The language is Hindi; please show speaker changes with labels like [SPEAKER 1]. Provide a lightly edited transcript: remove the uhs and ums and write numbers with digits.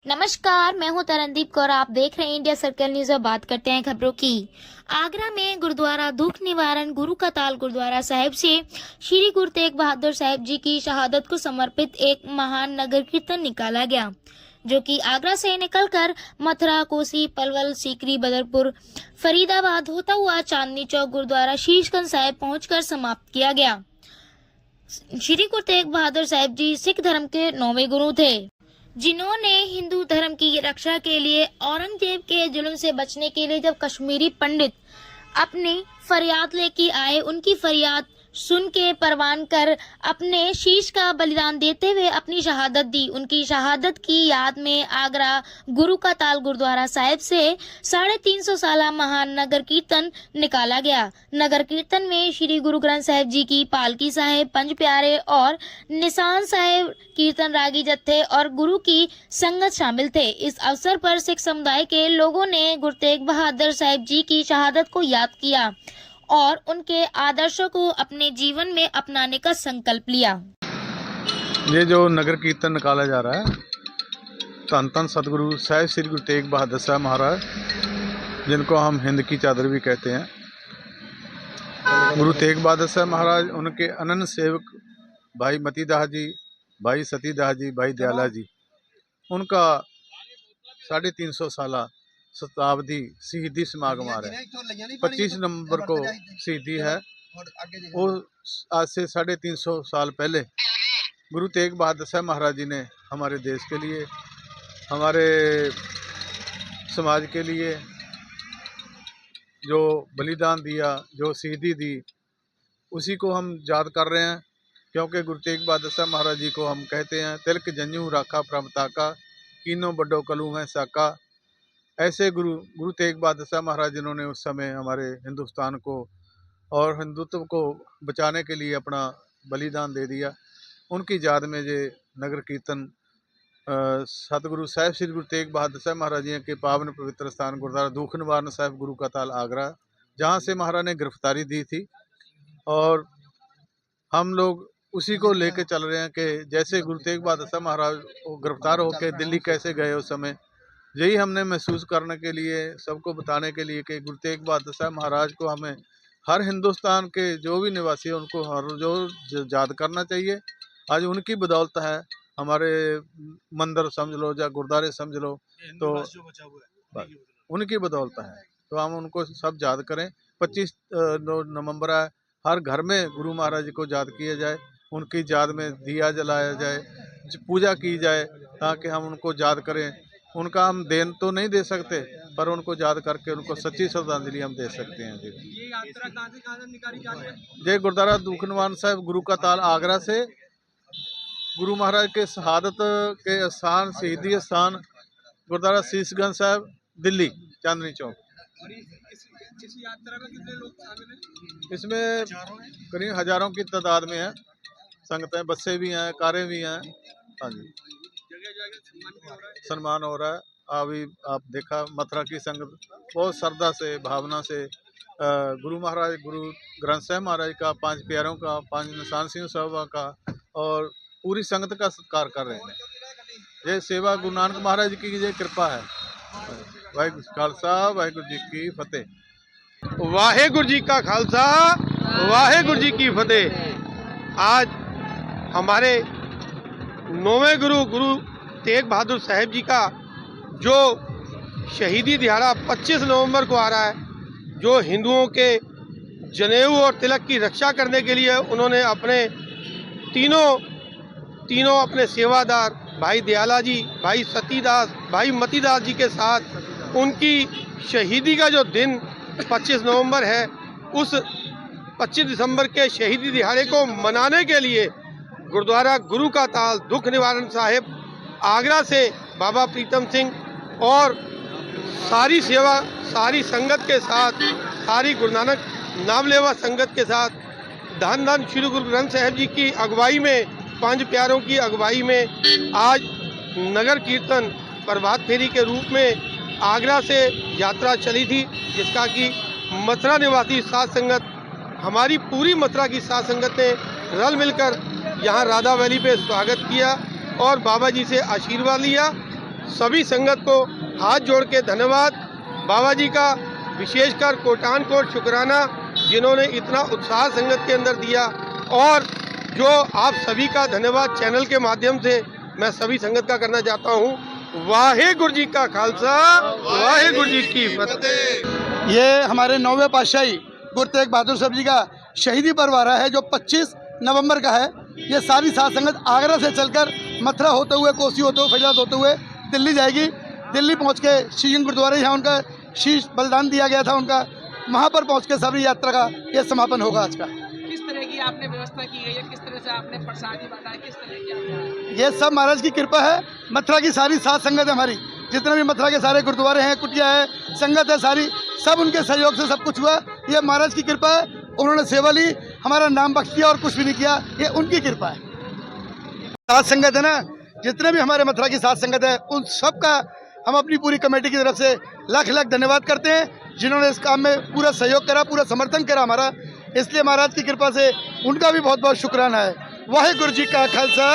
[SPEAKER 1] नमस्कार, मैं हूं तरनदीप कौर। आप देख रहे हैं इंडिया सर्कल न्यूज और बात करते हैं खबरों की। आगरा में गुरुद्वारा दुख निवारण गुरु का ताल गुरुद्वारा साहिब से श्री गुरु तेग बहादुर साहिब जी की शहादत को समर्पित एक महान नगर कीर्तन निकाला गया, जो कि आगरा से निकलकर मथुरा, कोसी, पलवल, सीकरी, बदरपुर, फरीदाबाद होता हुआ चांदनी चौक गुरुद्वारा शीशगंज साहिब पहुंचकर समाप्त किया गया। श्री गुरु तेग बहादुर साहिब जी सिख धर्म के 9वें गुरु थे, जिन्होंने हिंदू धर्म की रक्षा के लिए औरंगजेब के जुल्म से बचने के लिए जब कश्मीरी पंडित अपनी फरियाद लेके आए, उनकी फरियाद सुन के परवान कर अपने शीश का बलिदान देते हुए अपनी शहादत दी। उनकी शहादत की याद में आगरा गुरु का ताल गुरुद्वारा साहिब से 350 साला महान नगर कीर्तन निकाला गया। नगर कीर्तन में श्री गुरु ग्रंथ साहिब जी की पालकी साहिब, पंज प्यारे और निशान साहिब, कीर्तन रागी जत्थे और गुरु की संगत शामिल थे। इस अवसर पर सिख समुदाय के लोगों ने गुरु तेग बहादुर साहिब जी की शहादत को याद किया और उनके आदर्शों को अपने जीवन में अपनाने का संकल्प लिया।
[SPEAKER 2] ये जो नगर कीर्तन निकाला जा रहा है, धन धन सतगुरु साहिब श्री गुरु तेग बहादुर साहब महाराज, जिनको हम हिंद की चादर भी कहते हैं, गुरु तेग बहादुर साहब महाराज, उनके अनन्य सेवक भाई मतीदास जी, भाई सतीदास जी, भाई दयाला जी, उनका 350 साला शताब्दी शहीदी समागम आ रहा है। 25 नवंबर को शहीदी है। वो आज से 350 साल पहले गुरु तेग बहादुर साहब महाराज जी ने हमारे देश के लिए, हमारे समाज के लिए जो बलिदान दिया, जो शहीदी दी, उसी को हम याद कर रहे हैं। क्योंकि गुरु तेग बहादुर साहब महाराज जी को हम कहते हैं तिलक जंजू राखा प्रभताका, कीनो बड्डो कलू है साका। ऐसे गुरु तेग बहादुर साहब महाराज, जिन्होंने उस समय हमारे हिंदुस्तान को और हिंदुत्व को बचाने के लिए अपना बलिदान दे दिया, उनकी याद में ये नगर कीर्तन सतगुरु साहिब श्री गुरु तेग बहादुर साहब महाराज जी के पावन पवित्र स्थान गुरुद्वारा दुख निवारण साहिब गुरु का ताल आगरा, जहाँ से महाराज ने गिरफ्तारी दी थी, और हम लोग उसी को लेके चल रहे हैं कि जैसे गुरु तेग बहादुर साहब महाराज गिरफ्तार होकर दिल्ली कैसे गए उस समय, यही हमने महसूस करने के लिए, सबको बताने के लिए कि गुरु तेग बहादुर साहब महाराज को हमें हर हिंदुस्तान के जो भी निवासी हैं उनको हर जो याद करना चाहिए। आज उनकी बदौलत है हमारे मंदिर समझ लो या गुरुद्वारे समझ लो, तो उनकी बदौलत है, तो हम उनको सब याद करें। 25 नवंबर है, हर घर में गुरु महाराज जी को याद किया जाए, उनकी याद में दिया जलाया जाए, पूजा की जाए, ताकि हम उनको याद करें। उनका हम देन तो नहीं दे सकते, पर उनको याद करके उनको सच्ची श्रद्धांजलि हम दे सकते हैं। जी,
[SPEAKER 3] ये यात्रा कहाँ से निकाली जा रही है?
[SPEAKER 2] जय गुरुद्वारा दुख निवारण साहिब गुरु का ताल आगरा से गुरु महाराज के शहादत के स्थान, शहीदी स्थान गुरुद्वारा शीशगंज साहिब, दिल्ली, चांदनी चौक।
[SPEAKER 3] और इस यात्रा में कितने लोग शामिल हैं?
[SPEAKER 2] इसमें करीब हजारों की तादाद में है संगतें, बसें भी हैं, कारें भी हैं। हाँ जी,
[SPEAKER 3] जगह जगह सम्मान भी हो रहा है।
[SPEAKER 2] सम्मान हो रहा है। अभी आप देखा मथुरा की संगत बहुत श्रद्धा से, भावना से गुरु महाराज, गुरु ग्रंथ साहिब महाराज का, 5 प्यारों का, 5 निशान सिंह साहब का और पूरी संगत का सत्कार कर रहे हैं। ये सेवा गुरु नानक महाराज की ये कृपा है। वाहिगुरू जी खालसा, वाहिगुरू जी की फतेह।
[SPEAKER 4] वाहेगुरु जी का खालसा, वाहेगुरु जी की फतेह। आज हमारे 9वें गुरु तेग बहादुर साहिब जी का जो शहीदी दिहाड़ा 25 नवंबर को आ रहा है, जो हिंदुओं के जनेऊ और तिलक की रक्षा करने के लिए उन्होंने अपने तीनों अपने सेवादार भाई दयाला जी, भाई सतीदास, भाई मतीदास जी के साथ उनकी शहीदी का जो दिन 25 नवंबर है, उस 25 दिसंबर के शहीदी दिहाड़े को मनाने के लिए गुरुद्वारा गुरु का ताल दुख निवारण साहिब आगरा से बाबा प्रीतम सिंह और सारी सेवा, सारी संगत के साथ, सारी गुरु नानक नामलेवा संगत के साथ, धन धन श्री गुरु ग्रंथ साहिब जी की अगुवाई में, 5 प्यारों की अगुवाई में आज नगर कीर्तन प्रभात फेरी के रूप में आगरा से यात्रा चली थी, जिसका कि मथुरा निवासी साध संगत, हमारी पूरी मथुरा की साध संगत ने रल मिलकर यहाँ राधा वैली पे स्वागत किया और बाबा जी से आशीर्वाद लिया। सभी संगत को हाथ जोड़ के धन्यवाद। बाबा जी का विशेषकर कोटान कोट शुक्राना, जिन्होंने इतना उत्साह संगत के अंदर दिया। और जो आप सभी का धन्यवाद चैनल के माध्यम से मैं सभी संगत का करना चाहता हूँ। वाहेगुरु जी का खालसा, वाहेगुरु जी की फतेह।
[SPEAKER 5] ये हमारे 9वें पातशाही गुरु तेग बहादुर साहब जी का शहीदी पर्व आ रहा है, जो 25 नवंबर का है। ये सारी साध संगत आगरा से चलकर मथुरा होते हुए, कोसी होते हुए, फैजाबाद होते हुए दिल्ली जाएगी। दिल्ली पहुंच के श्री गुरुद्वारे, यहाँ उनका शीश बलिदान दिया गया था उनका, वहाँ पर पहुँच के सभी यात्रा का ये समापन होगा आज का।
[SPEAKER 3] किस तरह की आपने व्यवस्था की गई है, किस तरह से आपने प्रसादी बांटा है, किस तरह की आपने?
[SPEAKER 5] ये सब महाराज की कृपा है। मथुरा की सारी साध संगत है हमारी, जितने भी मथुरा के सारे गुरुद्वारे हैं, कुटिया है, संगत है सारी, सब उनके सहयोग से सब कुछ हुआ। ये महाराज की कृपा है। उन्होंने सेवा ली, हमारा नाम बख्श दिया और कुछ भी नहीं किया, ये उनकी कृपा है। साध संगत है ना, जितने भी हमारे मथुरा की साध संगत है, उन सब का हम अपनी पूरी कमेटी की तरफ से लाख लाख धन्यवाद करते हैं, जिन्होंने इस काम में पूरा सहयोग करा, पूरा समर्थन करा हमारा। इसलिए महाराज की कृपा से उनका भी बहुत बहुत शुक्राना है। वाहेगुरु जी का खालसा।